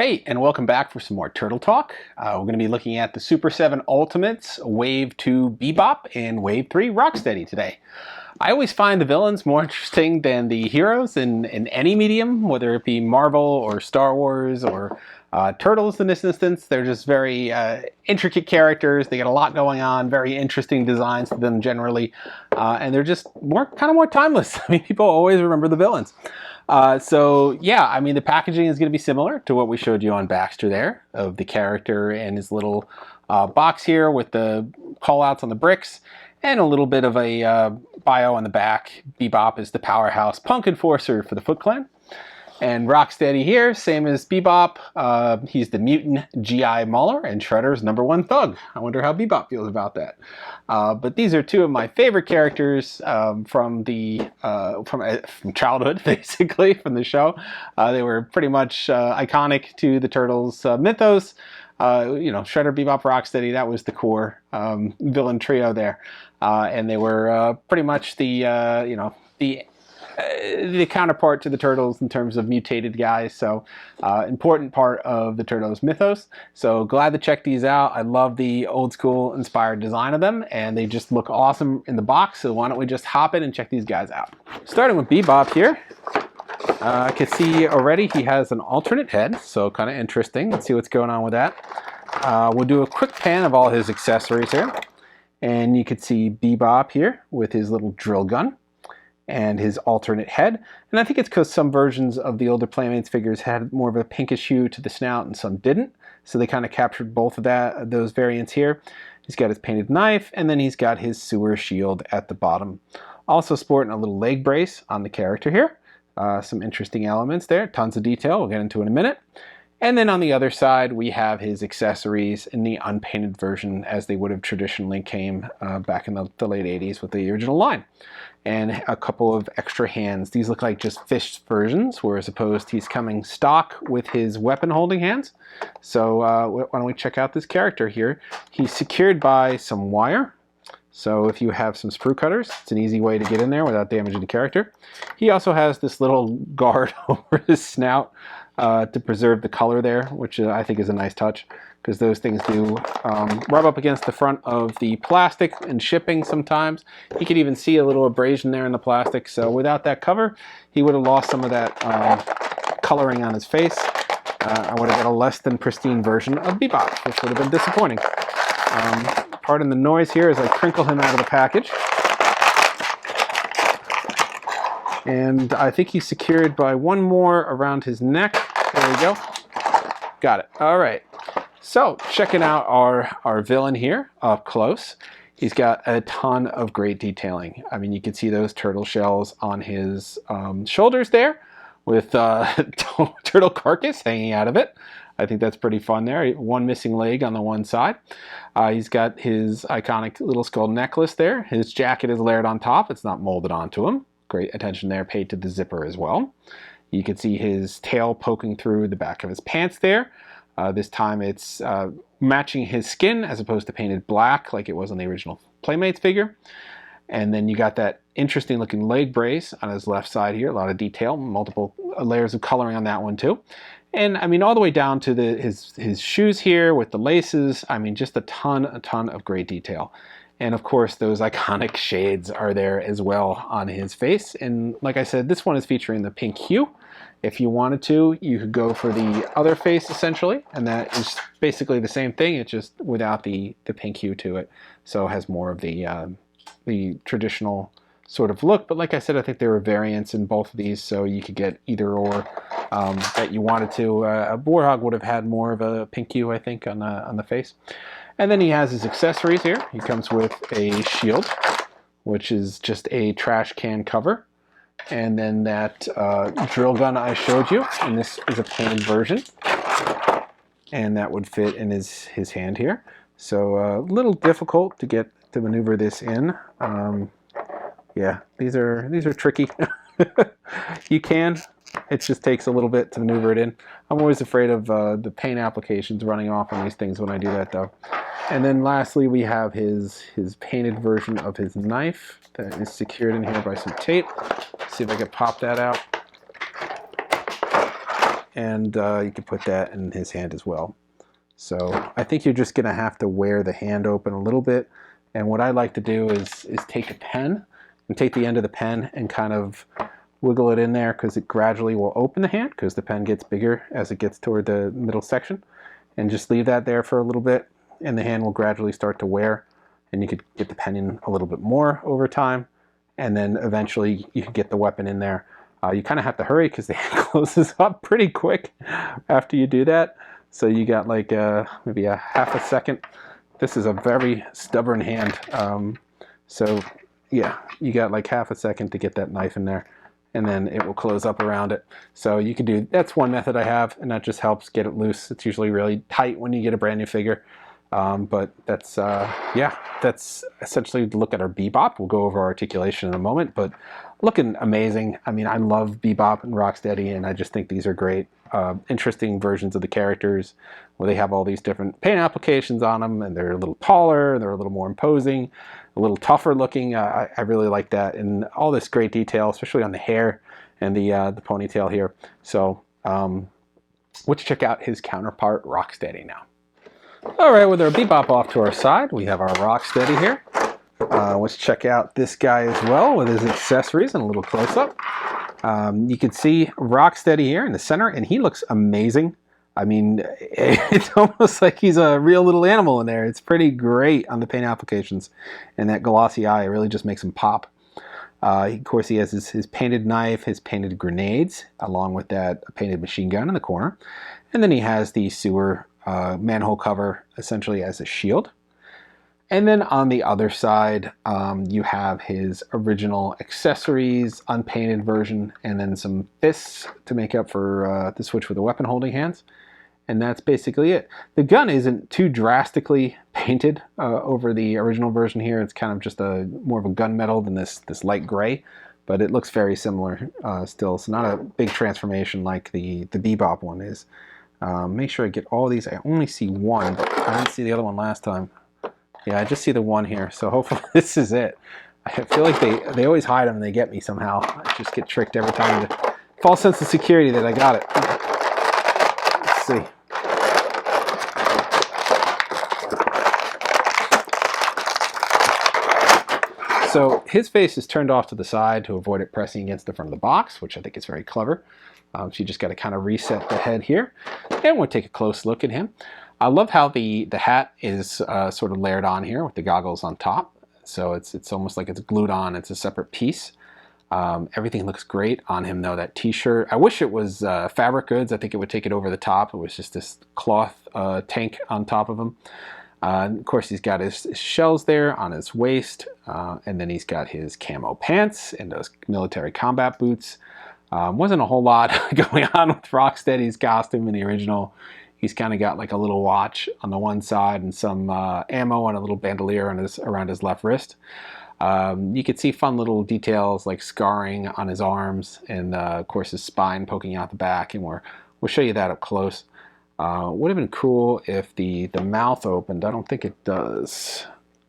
Hey, and welcome back for some more Turtle Talk. We're going to be looking at the Super7 Ultimates, Wave 2 Bebop, and Wave 3 Rocksteady today. I always find the villains more interesting than the heroes in any medium, whether it be Marvel or Star Wars or Turtles in this instance. They're just very intricate characters. They get a lot going on, very interesting designs to them generally, and they're just kind of more timeless. I mean, people always remember the villains. So yeah, I mean, the packaging is going to be similar to what we showed you on Baxter there, of the character and his little box here with the call-outs on the bricks, and a little bit of a bio on the back. Bebop is the powerhouse punk enforcer for the Foot Clan. And Rocksteady here, same as Bebop. He's the mutant GI Mauler and Shredder's #1 thug. I wonder how Bebop feels about that. But these are two of my favorite characters from childhood, basically, from the show. They were pretty much iconic to the Turtles mythos. You know, Shredder, Bebop, Rocksteady, that was the core villain trio there. And they were pretty much the counterpart to the Turtles in terms of mutated guys, so important part of the Turtles mythos. So glad to check these out. I love the old school inspired design of them, and they just look awesome in the box, so why don't we just hop in and check these guys out. Starting with Bebop here, I can see already he has an alternate head, so kind of interesting. Let's see what's going on with that. We'll do a quick pan of all his accessories here, and you can see Bebop here with his little drill gun and his alternate head. And I think it's because some versions of the older Playmates figures had more of a pinkish hue to the snout and some didn't. So they kind of captured both of those variants here. He's got his painted knife, and then he's got his sewer shield at the bottom. Also sporting a little leg brace on the character here. Some interesting elements there, tons of detail, we'll get into in a minute. And then on the other side, we have his accessories in the unpainted version as they would have traditionally came back in the late 80s with the original line. And a couple of extra hands. These look like just fish versions, whereas opposed he's coming stock with his weapon holding hands. So why don't we check out this character here. He's secured by some wire. So if you have some sprue cutters, it's an easy way to get in there without damaging the character. He also has this little guard over his snout to preserve the color there, which I think is a nice touch, because those things do rub up against the front of the plastic in shipping sometimes. You could even see a little abrasion there in the plastic, so without that cover, he would have lost some of that coloring on his face. I would have got a less than pristine version of Bebop, which would have been disappointing. Pardon the noise here as I crinkle him out of the package. And I think he's secured by one more around his neck. There we go. Got it. All right. So checking out our villain here up close. He's got a ton of great detailing. I mean, you can see those turtle shells on his shoulders there with turtle carcass hanging out of it. I think that's pretty fun there. One missing leg on the one side. He's got his iconic little skull necklace there. His jacket is layered on top. It's not molded onto him. Great attention there paid to the zipper as well. You can see his tail poking through the back of his pants there. This time it's matching his skin as opposed to painted black like it was on the original Playmates figure. And then you got that interesting looking leg brace on his left side here. A lot of detail, multiple layers of coloring on that one too. And I mean, all the way down to his shoes here with the laces. I mean, just a ton of great detail. And of course, those iconic shades are there as well on his face. And like I said, this one is featuring the pink hue. If you wanted to, you could go for the other face essentially, and that is basically the same thing. It's just without the pink hue to it. So it has more of the traditional sort of look. But like I said, I think there were variants in both of these, so you could get either or that you wanted to. Warhog would have had more of a pink hue, I think, on the face. And then he has his accessories here. He comes with a shield, which is just a trash can cover. And then that drill gun I showed you, and this is a painted version. And that would fit in his hand here. So a little difficult to maneuver this in. Yeah, these are tricky. You can. It just takes a little bit to maneuver it in. I'm always afraid of the paint applications running off on these things when I do that, though. And then lastly, we have his painted version of his knife that is secured in here by some tape. Let's see if I can pop that out. and you can put that in his hand as well. So I think you're just going to have to wear the hand open a little bit. And what I like to do is take a pen and take the end of the pen and kind of wiggle it in there, because it gradually will open the hand because the pen gets bigger as it gets toward the middle section. And just leave that there for a little bit, and the hand will gradually start to wear, and you could get the pen in a little bit more over time, and then eventually you can get the weapon in there. You kind of have to hurry because the hand closes up pretty quick after you do that. So you got like maybe a half a second. This is a very stubborn hand. So yeah, you got like half a second to get that knife in there, and then it will close up around it. So you can do, that's one method I have, and that just helps get it loose. It's usually really tight when you get a brand new figure. But that's, yeah, that's essentially the look at our Bebop. We'll go over articulation in a moment, but looking amazing. I mean, I love Bebop and Rocksteady, and I just think these are great, interesting versions of the characters where they have all these different paint applications on them, and they're a little taller, they're a little more imposing, a little tougher looking. I really like that, and all this great detail, especially on the hair and the ponytail here. So let's check out his counterpart, Rocksteady, now. All right, with our Bebop off to our side, we have our Rocksteady here. Let's check out this guy as well with his accessories and a little close-up. You can see Rocksteady here in the center, and he looks amazing. I mean, it's almost like he's a real little animal in there. It's pretty great on the paint applications, and that glossy eye really just makes him pop. Of course, he has his painted knife, his painted grenades, along with that painted machine gun in the corner. And then he has the sewer manhole cover essentially as a shield. And then on the other side, you have his original accessories, unpainted version, and then some fists to make up for the switch with the weapon holding hands. And that's basically it. The gun isn't too drastically painted over the original version here. It's kind of just more of a gunmetal than this light gray, but it looks very similar still. So not a big transformation like the Bebop one is. Make sure I get all these. I only see one, but I didn't see the other one last time. Yeah, I just see the one here, so hopefully this is it. I feel like they always hide them and they get me somehow. I just get tricked every time. False sense of security that I got it. Let's see. So his face is turned off to the side to avoid it pressing against the front of the box, which I think is very clever. So you just got to kind of reset the head here. And we'll take a close look at him. I love how the hat is sort of layered on here with the goggles on top. So it's almost like it's glued on. It's a separate piece. Everything looks great on him though. That t-shirt, I wish it was fabric goods. I think it would take it over the top. It was just this cloth tank on top of him. Of course, he's got his shells there on his waist, and then he's got his camo pants and those military combat boots. Wasn't a whole lot going on with Rocksteady's costume in the original. He's kind of got like a little watch on the one side and some ammo and a little bandolier on around his left wrist. You could see fun little details like scarring on his arms and of course his spine poking out the back, and we'll show you that up close. Would have been cool if the mouth opened. I don't think it does.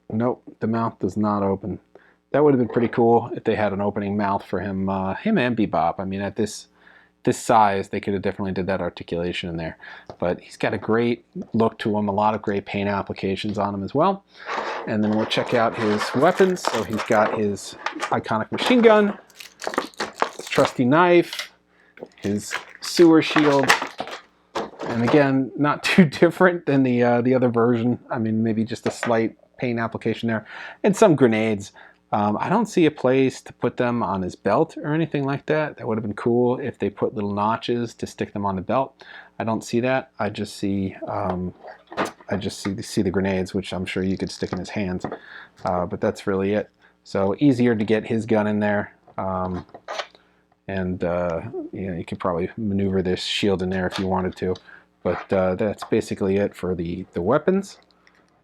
Nope, the mouth does not open. That would have been pretty cool if they had an opening mouth for him, him and Bebop. I mean, at this size, they could have definitely did that articulation in there. But he's got a great look to him, a lot of great paint applications on him as well. And then we'll check out his weapons. So he's got his iconic machine gun, his trusty knife, his sewer shield. And again, not too different than the other version. I mean, maybe just a slight paint application there. And some grenades. I don't see a place to put them on his belt or anything like that. That would have been cool if they put little notches to stick them on the belt. I don't see that. I just see the grenades, which I'm sure you could stick in his hands. But that's really it. So easier to get his gun in there. And you know, you could probably maneuver this shield in there if you wanted to. But that's basically it for the weapons.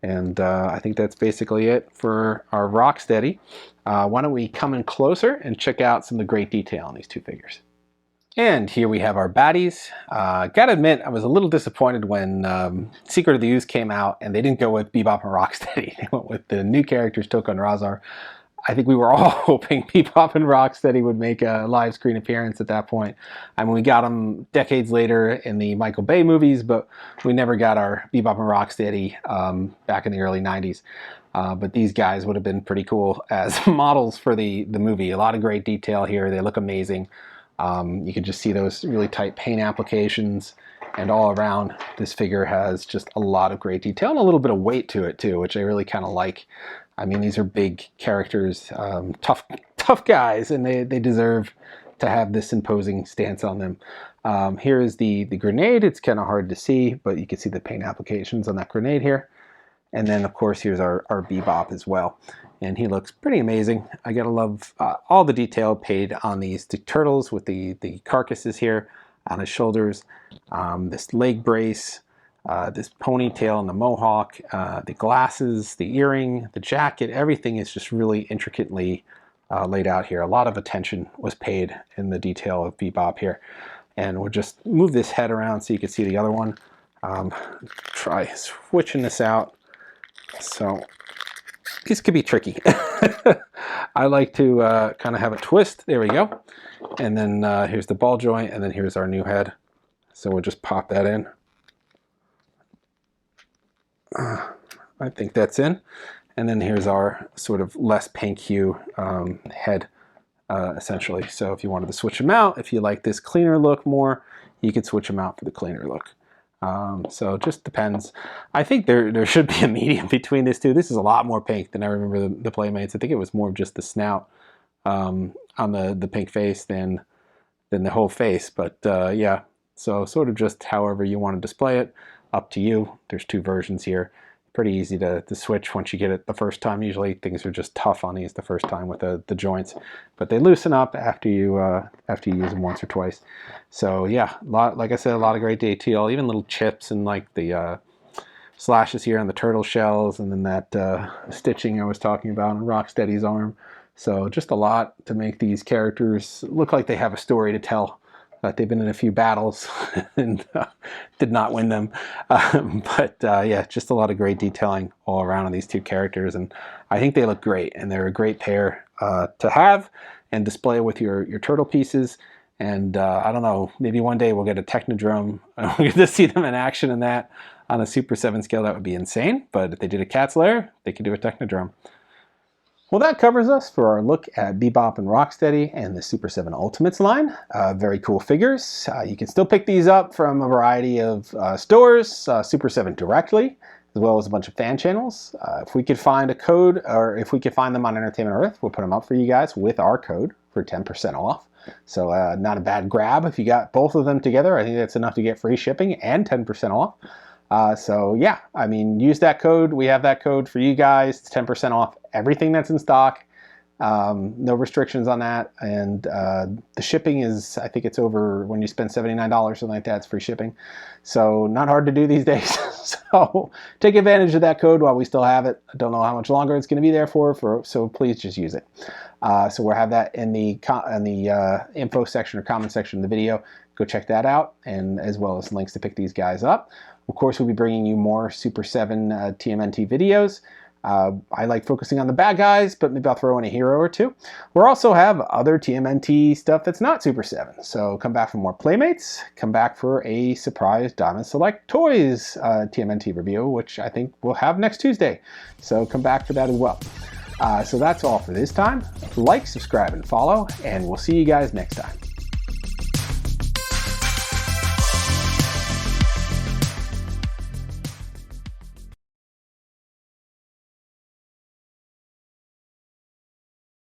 And I think that's basically it for our Rocksteady. Why don't we come in closer and check out some of the great detail on these two figures. And here we have our baddies. Gotta admit, I was a little disappointed when Secret of the Ooze came out and they didn't go with Bebop and Rocksteady. They went with the new characters, Toko and Razar. I think we were all hoping Bebop and Rocksteady would make a live screen appearance at that point. I mean, we got them decades later in the Michael Bay movies, but we never got our Bebop and Rocksteady back in the early 90s. But these guys would have been pretty cool as models for the movie. A lot of great detail here. They look amazing. You can just see those really tight paint applications, and all around this figure has just a lot of great detail and a little bit of weight to it too, which I really kind of like. I mean, these are big characters, tough guys, and they deserve to have this imposing stance on them. Here is the grenade. It's kind of hard to see, but you can see the paint applications on that grenade here. And then, of course, here's our Bebop as well. And he looks pretty amazing. I gotta love all the detail paid on these turtles with the carcasses here on his shoulders, this leg brace, this ponytail and the mohawk, the glasses, the earring, the jacket, everything is just really intricately laid out here. A lot of attention was paid in the detail of Bebop here. And we'll just move this head around so you can see the other one. Try switching this out. So this could be tricky. I like to kind of have a twist. There we go. And then here's the ball joint, and then here's our new head. So we'll just pop that in. I think that's in. And then here's our sort of less pink hue head, essentially. So if you wanted to switch them out, if you like this cleaner look more, you could switch them out for the cleaner look. So it just depends. I think there should be a medium between these two. This is a lot more pink than I remember the Playmates. I think it was more of just the snout on the pink face than the whole face. But yeah, so sort of just however you want to display it, up to you. There's two versions here. Pretty easy to switch once you get it the first time. Usually things are just tough on these the first time with the joints, but they loosen up after you use them once or twice. So yeah, like I said, a lot of great detail, even little chips and like the slashes here on the turtle shells, and then that stitching I was talking about on Rocksteady's arm. So just a lot to make these characters look like they have a story to tell. That they've been in a few battles and did not win them. But yeah, just a lot of great detailing all around on these two characters. And I think they look great, and they're a great pair to have and display with your turtle pieces. And I don't know, maybe one day we'll get a Technodrome. We'll get to see them in action in that on a Super 7 scale. That would be insane. But if they did a Cat's Lair, they could do a Technodrome. Well, that covers us for our look at Bebop and Rocksteady and the Super 7 Ultimates line. Very cool figures. You can still pick these up from a variety of stores, Super 7 directly, as well as a bunch of fan channels. If we could find a code, or if we could find them on Entertainment Earth, we'll put them up for you guys with our code for 10% off. So not a bad grab. If you got both of them together, I think that's enough to get free shipping and 10% off. So yeah, I mean, use that code. We have that code for you guys. It's 10% off everything that's in stock. No restrictions on that. And the shipping is, I think it's over, when you spend $79, something like that, it's free shipping. So not hard to do these days. So take advantage of that code while we still have it. I don't know how much longer it's going to be there for, so please just use it. So we'll have that in the info section or comment section of the video. Go check that out, and as well as links to pick these guys up. Of course, we'll be bringing you more Super 7 TMNT videos. I like focusing on the bad guys, but maybe I'll throw in a hero or two. We'll also have other TMNT stuff that's not Super 7. So come back for more Playmates. Come back for a surprise Diamond Select Toys TMNT review, which I think we'll have next Tuesday. So come back for that as well. So that's all for this time. Like, subscribe, and follow, and we'll see you guys next time.